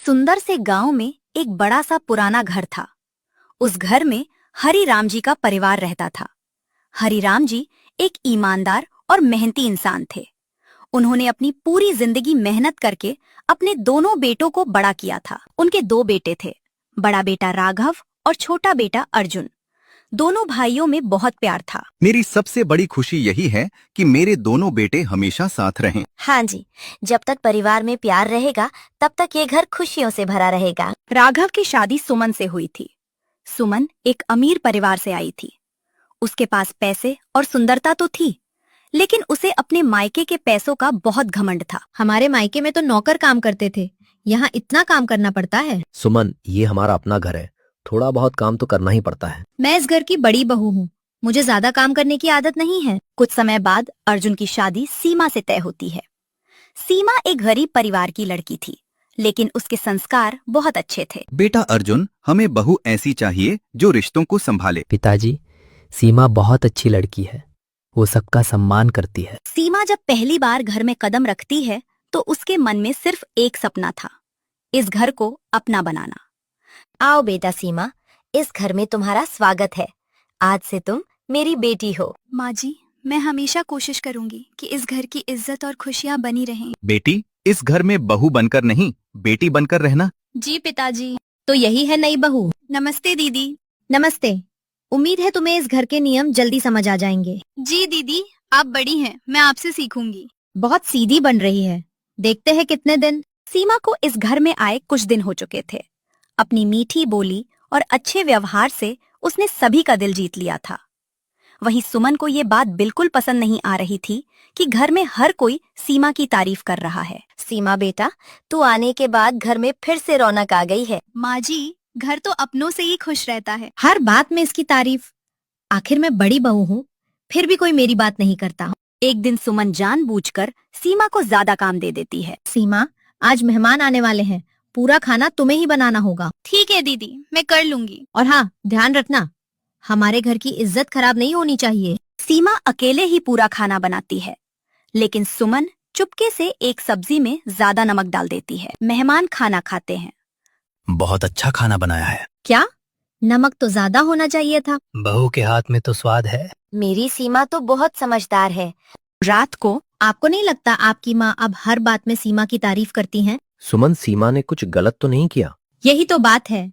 सुंदर से गांव में एक बड़ा सा पुराना घर था। उस घर में हरिराम जी का परिवार रहता था। हरिराम जी एक ईमानदार और मेहनती इंसान थे। उन्होंने अपनी पूरी जिंदगी मेहनत करके अपने दोनों बेटों को बड़ा किया था। उनके दो बेटे थे, बड़ा बेटा राघव और छोटा बेटा अर्जुन। दोनों भाइयों में बहुत प्यार था। मेरी सबसे बड़ी खुशी यही है कि मेरे दोनों बेटे हमेशा साथ रहें। हाँ जी, जब तक परिवार में प्यार रहेगा तब तक ये घर खुशियों से भरा रहेगा। राघव की शादी सुमन से हुई थी। सुमन एक अमीर परिवार से आई थी। उसके पास पैसे और सुंदरता तो थी, लेकिन उसे अपने मायके के पैसों का बहुत घमंड था। हमारे मायके में तो नौकर काम करते थे, यहाँ इतना काम करना पड़ता है। सुमन, ये हमारा अपना घर है, थोड़ा बहुत काम तो करना ही पड़ता है। मैं इस घर की बड़ी बहू हूँ, मुझे ज्यादा काम करने की आदत नहीं है। कुछ समय बाद अर्जुन की शादी सीमा से तय होती है। सीमा एक गरीब परिवार की लड़की थी, लेकिन उसके संस्कार बहुत अच्छे थे। बेटा अर्जुन, हमें बहू ऐसी चाहिए जो रिश्तों को संभाले। पिताजी, सीमा बहुत अच्छी लड़की है, वो सबका सम्मान करती है। सीमा जब पहली बार घर में कदम रखती है तो उसके मन में सिर्फ एक सपना था, इस घर को अपना बनाना। आओ बेटा सीमा, इस घर में तुम्हारा स्वागत है। आज से तुम मेरी बेटी हो। माँ जी, मैं हमेशा कोशिश करूंगी कि इस घर की इज्जत और खुशियाँ बनी रहें। बेटी, इस घर में बहू बनकर नहीं, बेटी बनकर रहना। जी पिताजी। तो यही है नई बहू। नमस्ते दीदी। नमस्ते। उम्मीद है तुम्हें इस घर के नियम जल्दी समझ आ जाएंगे। जी दीदी, आप बड़ी हैं, मैं आपसे सीखूंगी। बहुत सीधी बन रही है, देखते हैं कितने दिन। सीमा को इस घर में आए कुछ दिन हो चुके थे। अपनी मीठी बोली और अच्छे व्यवहार से उसने सभी का दिल जीत लिया था। वहीं सुमन को ये बात बिल्कुल पसंद नहीं आ रही थी कि घर में हर कोई सीमा की तारीफ कर रहा है। सीमा बेटा, तू आने के बाद घर में फिर से रौनक आ गई है। माँ जी, घर तो अपनों से ही खुश रहता है। हर बात में इसकी तारीफ। आखिर मैं बड़ी बहू हूँ, फिर भी कोई मेरी बात नहीं करता। एक दिन सुमन जानबूझकर सीमा को ज्यादा काम दे देती है। सीमा, आज मेहमान आने वाले हैं, पूरा खाना तुम्हें ही बनाना होगा। ठीक है दीदी, मैं कर लूंगी। और हाँ, ध्यान रखना, हमारे घर की इज्जत खराब नहीं होनी चाहिए। सीमा अकेले ही पूरा खाना बनाती है, लेकिन सुमन चुपके से एक सब्जी में ज्यादा नमक डाल देती है। मेहमान खाना खाते हैं। बहुत अच्छा खाना बनाया है। क्या? नमक तो ज्यादा होना चाहिए था। बहू के हाथ में तो स्वाद है। मेरी सीमा तो बहुत समझदार है। रात को आपको नहीं लगता आपकी माँ अब हर बात में सीमा की तारीफ करती हैं? सुमन, सीमा ने कुछ गलत तो नहीं किया? यही तो बात है,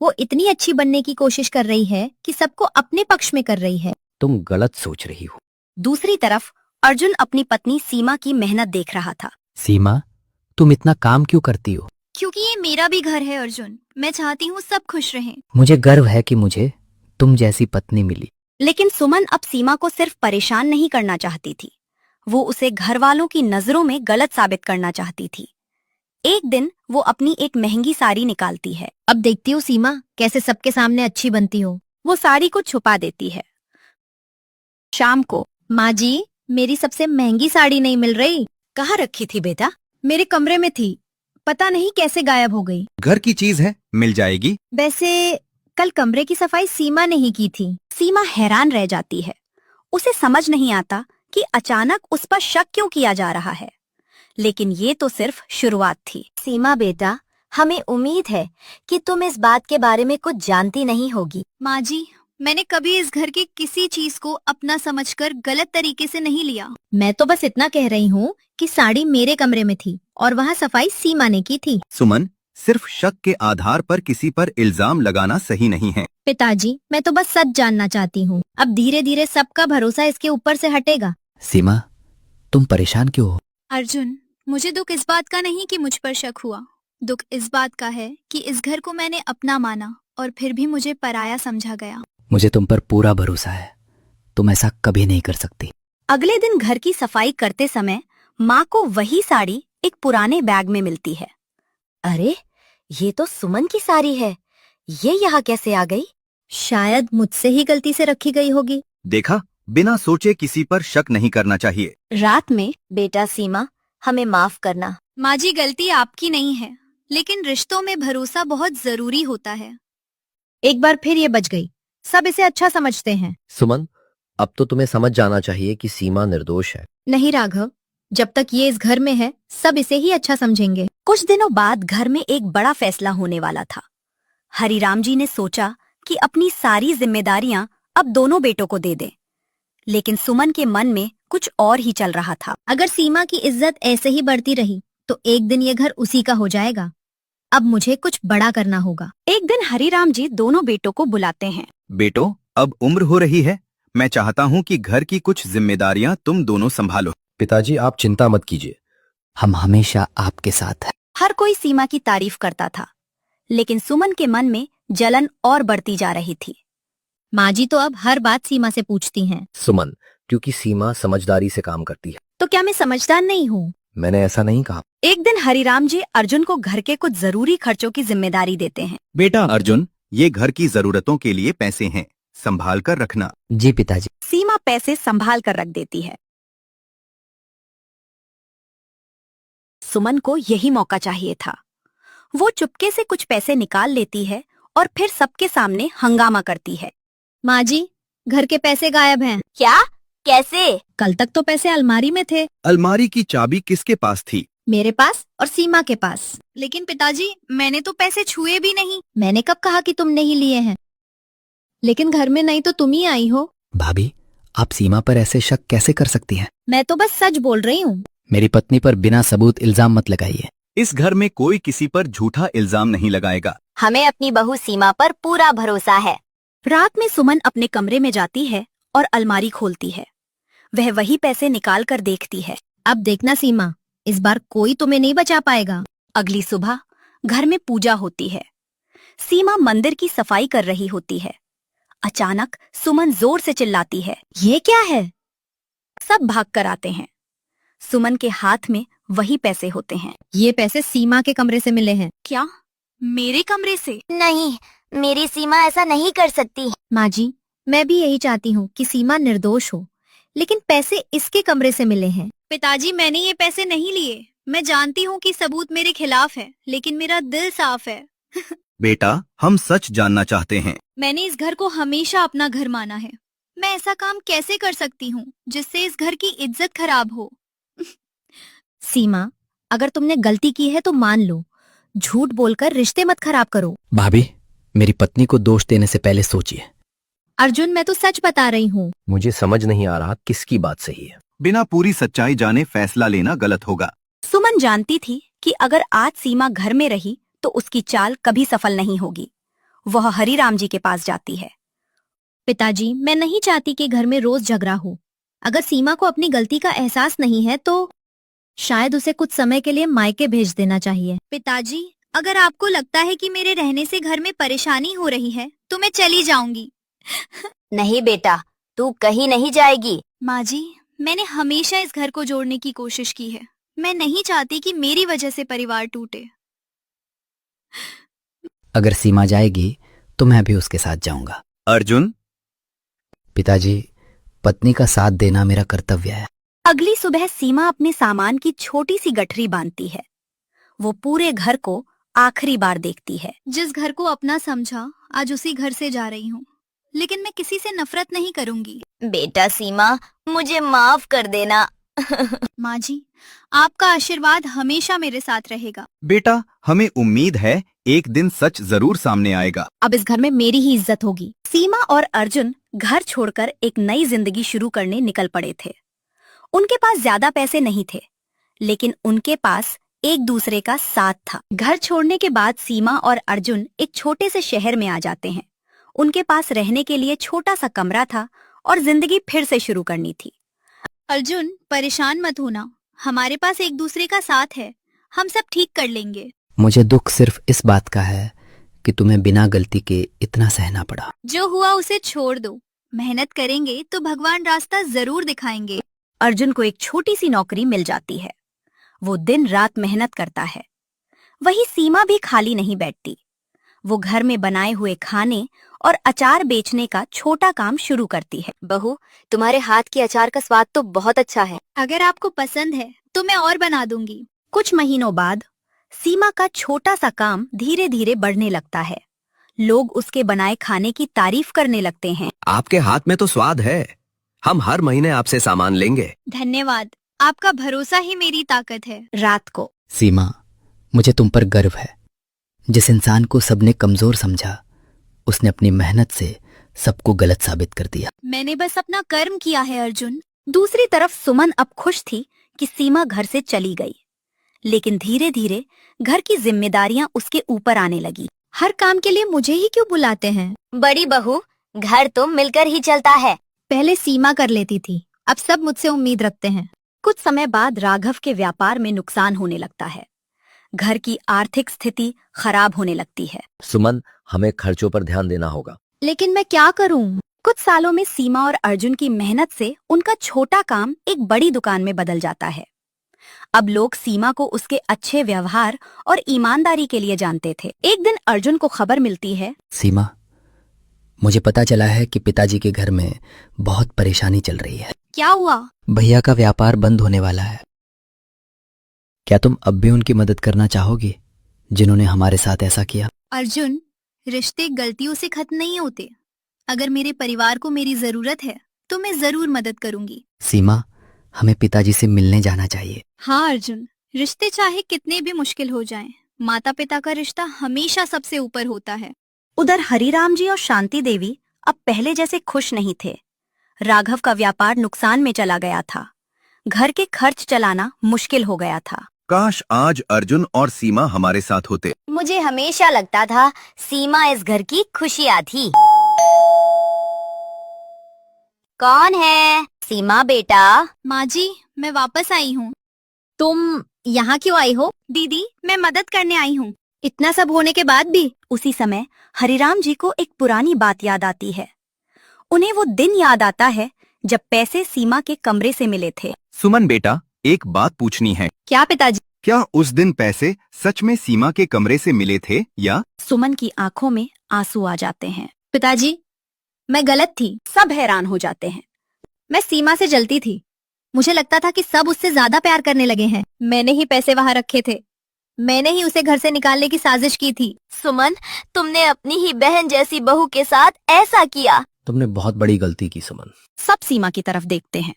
वो इतनी अच्छी बनने की कोशिश कर रही है कि सबको अपने पक्ष में कर रही है। तुम गलत सोच रही हो। दूसरी तरफ अर्जुन अपनी पत्नी सीमा की मेहनत देख रहा था। सीमा, तुम इतना काम क्यों करती हो? क्योंकि ये मेरा भी घर है अर्जुन, मैं चाहती हूँ सब खुश रहें। मुझे गर्व है कि मुझे तुम जैसी पत्नी मिली। लेकिन सुमन अब सीमा को सिर्फ परेशान नहीं करना चाहती थी, वो उसे घर वालों की नजरों में गलत साबित करना चाहती थी। एक दिन वो अपनी एक महंगी साड़ी निकालती है। अब देखती हूँ सीमा कैसे सबके सामने अच्छी बनती हो। वो साड़ी को छुपा देती है। शाम को, माँ जी, मेरी सबसे महंगी साड़ी नहीं मिल रही। कहाँ रखी थी बेटा? मेरे कमरे में थी, पता नहीं कैसे गायब हो गई। घर की चीज है, मिल जाएगी। वैसे कल कमरे की सफाई सीमा ने ही की थी। सीमा हैरान रह जाती है। उसे समझ नहीं आता कि अचानक उस पर शक क्यों किया जा रहा है, लेकिन ये तो सिर्फ शुरुआत थी। सीमा बेटा, हमें उम्मीद है कि तुम इस बात के बारे में कुछ जानती नहीं होगी। माँ जी, मैंने कभी इस घर की किसी चीज को अपना समझकर गलत तरीके से नहीं लिया। मैं तो बस इतना कह रही हूँ कि साड़ी मेरे कमरे में थी और वहाँ सफाई सीमा ने की थी। सुमन, सिर्फ शक के आधार पर किसी पर इल्जाम लगाना सही नहीं है। पिताजी, मैं तो बस सच जानना चाहती हूँ। अब धीरे धीरे सबका भरोसा इसके ऊपर से हटेगा। सीमा, तुम परेशान क्यों हो? अर्जुन, मुझे दुख इस बात का नहीं कि मुझ पर शक हुआ, दुख इस बात का है कि इस घर को मैंने अपना माना और फिर भी मुझे पराया समझा गया। मुझे तुम पर पूरा भरोसा है, तुम ऐसा कभी नहीं कर सकती। अगले दिन घर की सफाई करते समय माँ को वही साड़ी एक पुराने बैग में मिलती है। अरे, ये तो सुमन की साड़ी है, ये यहाँ कैसे आ गई? शायद मुझसे ही गलती से रखी गई होगी। देखा, बिना सोचे किसी पर शक नहीं करना चाहिए। रात में, बेटा सीमा, हमें माफ करना। माँ जी, गलती आपकी नहीं है, लेकिन रिश्तों में भरोसा बहुत जरूरी होता है। एक बार फिर ये बच गई, सब इसे अच्छा समझते हैं। सुमन, अब तो तुम्हें समझ जाना चाहिए कि सीमा निर्दोष है। नहीं राघव, जब तक ये इस घर में है सब इसे ही अच्छा समझेंगे। कुछ दिनों बाद घर में एक बड़ा फैसला होने वाला था। हरिराम जी ने सोचा कि अपनी सारी जिम्मेदारियां अब दोनों बेटों को दे दें, लेकिन सुमन के मन में कुछ और ही चल रहा था। अगर सीमा की इज्जत ऐसे ही बढ़ती रही तो एक दिन ये घर उसी का हो जाएगा। अब मुझे कुछ बड़ा करना होगा। एक दिन हरिराम जी दोनों बेटों को बुलाते हैं। बेटो, अब उम्र हो रही है, मैं चाहता हूँ कि घर की कुछ जिम्मेदारियां तुम दोनों संभालो। पिताजी आप चिंता मत कीजिए, हम हमेशा आपके साथ हैं। हर कोई सीमा की तारीफ करता था, लेकिन सुमन के मन में जलन और बढ़ती जा रही थी। माँ जी तो अब हर बात सीमा से पूछती हैं। सुमन, क्योंकि सीमा समझदारी से काम करती है। तो क्या मैं समझदार नहीं हूँ? मैंने ऐसा नहीं कहा। एक दिन हरिराम जी अर्जुन को घर के कुछ जरूरी खर्चों की जिम्मेदारी देते हैं। बेटा अर्जुन, ये घर की जरूरतों के लिए पैसे हैं, संभाल कर रखना। जी पिताजी। सीमा पैसे संभाल कर रख देती है। सुमन को यही मौका चाहिए था। वो चुपके से कुछ पैसे निकाल लेती है और फिर सबके सामने हंगामा करती है। माँ जी, घर के पैसे गायब हैं। क्या? कैसे? कल तक तो पैसे अलमारी में थे। अलमारी की चाबी किसके पास थी? मेरे पास और सीमा के पास। लेकिन पिताजी, मैंने तो पैसे छुए भी नहीं। मैंने कब कहा कि तुमने ही लिए हैं? लेकिन घर में नहीं तो तुम ही आई हो। भाभी, आप सीमा पर ऐसे शक कैसे कर सकती हैं? मैं तो बस सच बोल रही हूँ। मेरी पत्नी पर बिना सबूत इल्जाम मत लगाइए। इस घर में कोई किसी पर झूठा इल्जाम नहीं लगाएगा। हमें अपनी बहू सीमा पर पूरा भरोसा है। रात में सुमन अपने कमरे में जाती है और अलमारी खोलती है। वह वही पैसे निकाल कर देखती है। अब देखना सीमा, इस बार कोई तुम्हें नहीं बचा पाएगा। अगली सुबह घर में पूजा होती है। सीमा मंदिर की सफाई कर रही होती है। अचानक सुमन जोर से चिल्लाती है, ये क्या है? सब भाग कर आते हैं। सुमन के हाथ में वही पैसे होते हैं। ये पैसे सीमा के कमरे से मिले हैं। क्या? मेरे कमरे से? नहीं, मेरी सीमा ऐसा नहीं कर सकती। माँ जी, मैं भी यही चाहती हूँ कि सीमा निर्दोष हो, लेकिन पैसे इसके कमरे से मिले हैं। पिताजी, मैंने ये पैसे नहीं लिए। मैं जानती हूँ कि सबूत मेरे खिलाफ है, लेकिन मेरा दिल साफ है। बेटा, हम सच जानना चाहते हैं। मैंने इस घर को हमेशा अपना घर माना है। मैं ऐसा काम कैसे कर सकती हूँ जिससे इस घर की इज्जत खराब हो? सीमा, अगर तुमने गलती की है तो मान लो। झूठ बोलकर रिश्ते मत खराब करो। भाभी, मेरी पत्नी को दोष देने से पहले सोचिए। अर्जुन, मैं तो सच बता रही हूँ। मुझे समझ नहीं आ रहा किसकी बात सही है। बिना पूरी सच्चाई जाने फैसला लेना गलत होगा। सुमन जानती थी कि अगर आज सीमा घर में रही तो उसकी चाल कभी सफल नहीं होगी। वह हरिराम जी के पास जाती है। पिताजी, मैं नहीं चाहती कि घर में रोज झगड़ा हो। अगर सीमा को अपनी गलती का एहसास नहीं है तो शायद उसे कुछ समय के लिए मायके भेज देना चाहिए। पिताजी, अगर आपको लगता है कि मेरे रहने से घर में परेशानी हो रही है तो मैं चली जाऊंगी। नहीं बेटा, तू कहीं नहीं जाएगी। माँ जी, मैंने हमेशा इस घर को जोड़ने की कोशिश की है। मैं नहीं चाहती कि मेरी वजह से परिवार टूटे। अगर सीमा जाएगी तो मैं भी उसके साथ जाऊंगा। अर्जुन, पिताजी, पत्नी का साथ देना मेरा कर्तव्य है। अगली सुबह सीमा अपने सामान की छोटी सी गठरी बांधती है। वो पूरे घर को आखिरी बार देखती है। जिस घर को अपना समझा, आज उसी घर से जा रही हूँ, लेकिन मैं किसी से नफरत नहीं करूंगी। बेटा सीमा, मुझे माफ कर देना। माँ जी, आपका आशीर्वाद हमेशा मेरे साथ रहेगा। बेटा, हमें उम्मीद है एक दिन सच जरूर सामने आएगा। अब इस घर में मेरी ही इज्जत होगी। सीमा और अर्जुन घर छोड़कर एक नई जिंदगी शुरू करने निकल पड़े थे। उनके पास ज्यादा पैसे नहीं थे, लेकिन उनके पास एक दूसरे का साथ था। घर छोड़ने के बाद सीमा और अर्जुन एक छोटे से शहर में आ जाते हैं। उनके पास रहने के लिए छोटा सा कमरा था और जिंदगी फिर से शुरू करनी थी। अर्जुन, परेशान मत होना, हमारे पास एक दूसरे का साथ है। हम सब ठीक कर लेंगे। मुझे दुख सिर्फ इस बात का है कि तुम्हें बिना गलती के इतना सहना पड़ा। जो हुआ उसे छोड़ दो। मेहनत करेंगे तो भगवान रास्ता जरूर दिखाएंगे। अर्जुन को एक छोटी सी नौकरी मिल जाती है। वो दिन रात मेहनत करता है। वही सीमा भी खाली नहीं बैठती। वो घर में बनाए हुए खाने और अचार बेचने का छोटा काम शुरू करती है। बहू, तुम्हारे हाथ की अचार का स्वाद तो बहुत अच्छा है। अगर आपको पसंद है तो मैं और बना दूंगी। कुछ महीनों बाद सीमा का छोटा सा काम धीरे धीरे बढ़ने लगता है। लोग उसके बनाए खाने की तारीफ करने लगते हैं। आपके हाथ में तो स्वाद है। हम हर महीने आपसे सामान लेंगे। धन्यवाद। आपका भरोसा ही मेरी ताकत है। रात को सीमा, मुझे तुम पर गर्व है। जिस इंसान को सबने कमजोर समझा, उसने अपनी मेहनत से सबको गलत साबित कर दिया। मैंने बस अपना कर्म किया है अर्जुन। दूसरी तरफ सुमन अब खुश थी कि सीमा घर से चली गई, लेकिन धीरे धीरे घर की जिम्मेदारियां उसके ऊपर आने लगी। हर काम के लिए मुझे ही क्यों बुलाते हैं? बड़ी बहू, घर तो मिलकर ही चलता है। पहले सीमा कर लेती थी, अब सब मुझसे उम्मीद रखते हैं। कुछ समय बाद राघव के व्यापार में नुकसान होने लगता है। घर की आर्थिक स्थिति खराब होने लगती है। सुमन, हमें खर्चों पर ध्यान देना होगा। लेकिन मैं क्या करूं? कुछ सालों में सीमा और अर्जुन की मेहनत से उनका छोटा काम एक बड़ी दुकान में बदल जाता है। अब लोग सीमा को उसके अच्छे व्यवहार और ईमानदारी के लिए जानते थे। एक दिन अर्जुन को खबर मिलती है, सीमा, मुझे पता चला है कि पिताजी के घर में बहुत परेशानी चल रही है। क्या हुआ? भैया का व्यापार बंद होने वाला है। क्या तुम अब भी उनकी मदद करना चाहोगी, जिन्होंने हमारे साथ ऐसा किया? अर्जुन, रिश्ते गलतियों से खत्म नहीं होते। अगर मेरे परिवार को मेरी जरूरत है तो मैं जरूर मदद करूंगी। सीमा, हमें पिताजी से मिलने जाना चाहिए। हाँ अर्जुन, रिश्ते चाहे कितने भी मुश्किल हो जाएं, माता पिता का रिश्ता हमेशा सबसे ऊपर होता है। उधर हरिराम जी और शांति देवी अब पहले जैसे खुश नहीं थे। राघव का व्यापार नुकसान में चला गया था। घर के खर्च चलाना मुश्किल हो गया था। काश आज अर्जुन और सीमा हमारे साथ होते। मुझे हमेशा लगता था सीमा इस घर की खुशियाँ थी। कौन है? सीमा बेटा। माँ जी, मैं वापस आई हूँ। तुम यहाँ क्यों आई हो? दीदी, मैं मदद करने आई हूँ। इतना सब होने के बाद भी? उसी समय हरिराम जी को एक पुरानी बात याद आती है। उन्हें वो दिन याद आता है जब पैसे सीमा के कमरे से मिले थे। सुमन बेटा, एक बात पूछनी है। क्या पिताजी? क्या उस दिन पैसे सच में सीमा के कमरे से मिले थे या? सुमन की आंखों में आंसू आ जाते हैं। पिताजी, मैं गलत थी। सब हैरान हो जाते हैं। मैं सीमा से जलती थी। मुझे लगता था कि सब उससे ज्यादा प्यार करने लगे हैं। मैंने ही पैसे वहां रखे थे। मैंने ही उसे घर से निकालने की साजिश की थी। सुमन, तुमने अपनी ही बहन जैसी बहू के साथ ऐसा किया। तुमने बहुत बड़ी गलती की सुमन। सब सीमा की तरफ देखते हैं।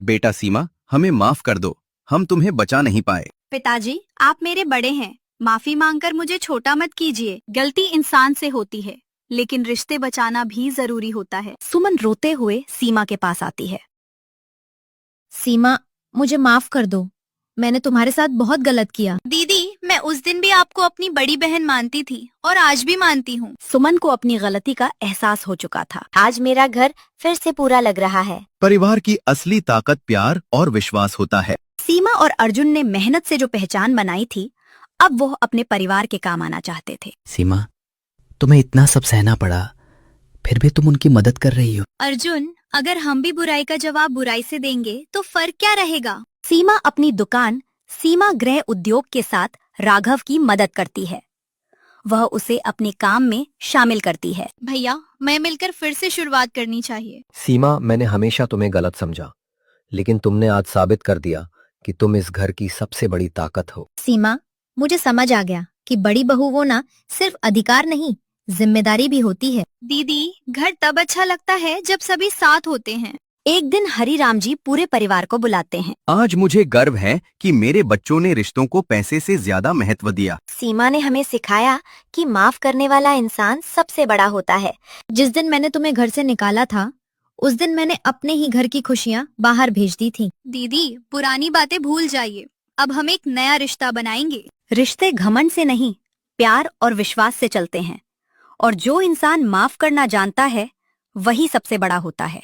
बेटा सीमा, हमें माफ कर दो, हम तुम्हें बचा नहीं पाए। पिताजी, आप मेरे बड़े हैं, माफी मांगकर मुझे छोटा मत कीजिए। गलती इंसान से होती है, लेकिन रिश्ते बचाना भी जरूरी होता है। सुमन रोते हुए सीमा के पास आती है। सीमा, मुझे माफ कर दो। मैंने तुम्हारे साथ बहुत गलत किया। दीदी, मैं उस दिन भी आपको अपनी बड़ी बहन मानती थी और आज भी मानती हूँ। सुमन को अपनी गलती का एहसास हो चुका था। आज मेरा घर फिर से पूरा लग रहा है। परिवार की असली ताकत प्यार और विश्वास होता है। सीमा और अर्जुन ने मेहनत से जो पहचान बनाई थी, अब वो अपने परिवार के काम आना चाहते थे। सीमा, तुम्हें इतना सब सहना पड़ा, फिर भी तुम उनकी मदद कर रही हो। अर्जुन, अगर हम भी बुराई का जवाब बुराई से देंगे तो फर्क क्या रहेगा? सीमा अपनी दुकान सीमा गृह उद्योग के साथ राघव की मदद करती है। वह उसे अपने काम में शामिल करती है। भैया, मैं मिलकर फिर से शुरुआत करनी चाहिए। सीमा, मैंने हमेशा तुम्हें गलत समझा, लेकिन तुमने आज साबित कर दिया कि तुम इस घर की सबसे बड़ी ताकत हो। सीमा, मुझे समझ आ गया कि बड़ी बहू होना सिर्फ अधिकार नहीं, जिम्मेदारी भी होती है। दीदी, घर तब अच्छा लगता है जब सभी साथ होते हैं। एक दिन हरिराम जी पूरे परिवार को बुलाते हैं। आज मुझे गर्व है कि मेरे बच्चों ने रिश्तों को पैसे से ज्यादा महत्व दिया। सीमा ने हमें सिखाया कि माफ करने वाला इंसान सबसे बड़ा होता है। जिस दिन मैंने तुम्हें घर से निकाला था, उस दिन मैंने अपने ही घर की खुशियाँ बाहर भेज दी थी। दीदी, पुरानी बातें भूल जाइए। अब हम एक नया रिश्ता बनाएंगे। रिश्ते घमंड से नहीं, प्यार और विश्वास से चलते हैं, और जो इंसान माफ करना जानता है वही सबसे बड़ा होता है।